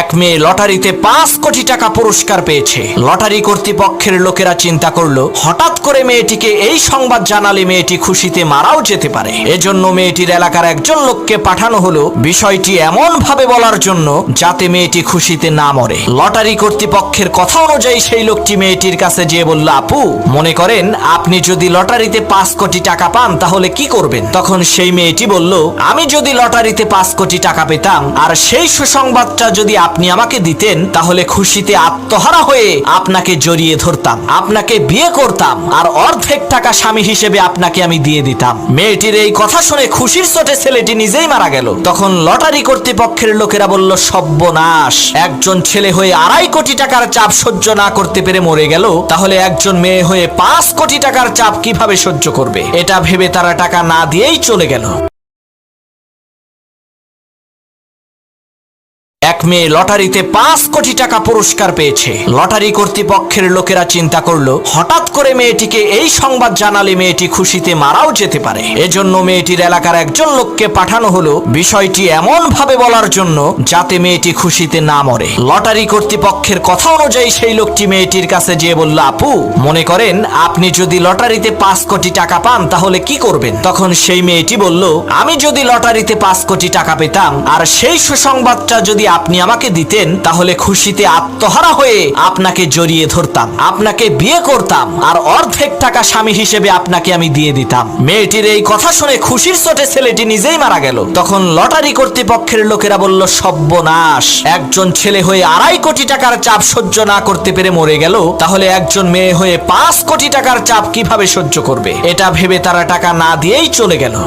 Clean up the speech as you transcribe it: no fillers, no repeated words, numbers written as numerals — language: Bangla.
এক মেয়ে লটারিতে 5 কোটি টাকা পুরস্কার পেয়েছে। লটারি কর্তৃপক্ষের লোকেরা চিন্তা করলো, হঠাৎ করে মেয়েটিকে এই সংবাদ জানালে মেয়েটি খুশিতে মারাও যেতে পারে। এজন্য মেয়েটির এলাকার একজন লোককে পাঠানো হলো বিষয়টি এমন ভাবে বলার জন্য যাতে মেয়েটি খুশিতে না মরে। লটারি কর্তৃপক্ষের কথা অনুযায়ী সেই লোকটি মেয়েটির কাছে যেয়ে বলল, আপু, মনে করেন আপনি যদি লটারিতে 5 কোটি টাকা পান তাহলে কি করবেন? তখন সেই মেয়েটি বলল, আমি যদি লটারিতে 5 কোটি টাকা পেতাম আর সেই সুসংবাদটা যদি আপনি আমাকে দিতেন তাহলে খুশিতে আত্মহারা হয়ে আপনাকে জড়িয়ে ধরতাম, আপনাকে বিয়ে করতাম আর অর্ধেক টাকা স্বামী হিসেবে আপনাকে আমি দিয়ে দিতাম। মেয়েটির এই কথা শুনে খুশির চোটে ছেলেটি নিজেই মারা গেল। তখন লটারি কর্তৃপক্ষের লোকেরা বলল, সর্বনাশ, একজন ছেলে হয়ে 2.5 কোটি টাকার চাপ সহ্য না করতে পেরে মরে গেল, তাহলে একজন মেয়ে হয়ে 5 কোটি টাকার চাপ কিভাবে সহ্য করবে? এটা ভেবে তারা টাকা না দিয়েই চলে গেল। এক মেয়ে লটারিতে 5 কোটি টাকা পুরস্কার পেয়েছে। লটারি কর্তৃপক্ষের লোকেরা চিন্তা করলো, হঠাৎ করে মেয়েটিকে এই সংবাদ জানালে মেয়েটি খুশিতে মারাও যেতে পারে। এজন্য মেয়েটির এলাকার একজন লোককে পাঠানো হলো বিষয়টি এমন ভাবে বলার জন্য যাতে মেয়েটি খুশিতে না মরে। লটারি কর্তৃপক্ষের কথা অনুযায়ী সেই লোকটি মেয়েটির কাছে যেয়ে বলল, আপু, মনে করেন আপনি যদি লটারিতে 5 কোটি টাকা পান তাহলে কি করবেন? তখন সেই মেয়েটি বলল, আমি যদি লটারিতে 5 কোটি টাকা পেতাম আর সেই সুসংবাদটা যদি আপনি আমাকে দিতেন তাহলে খুশিতে আত্মহারা হয়ে আপনাকে জড়িয়ে ধরতাম, আপনাকে বিয়ে করতাম আর অর্ধেক টাকা স্বামী হিসেবে আপনাকে আমি দিয়ে দিতাম। মেয়েটির এই কথা শুনে খুশির চোটে ছেলেটি নিজেই মারা গেল। তখন লটারি কর্তৃপক্ষের লোকেরা বলল, সর্বনাশ, একজন ছেলে হয়ে 2.5 কোটি টাকার চাপ সহ্য না করতে পেরে মরে গেল, তাহলে একজন মেয়ে হয়ে 5 কোটি টাকার চাপ কিভাবে সহ্য করবে? এটা ভেবে তারা টাকা না দিয়েই চলে গেল।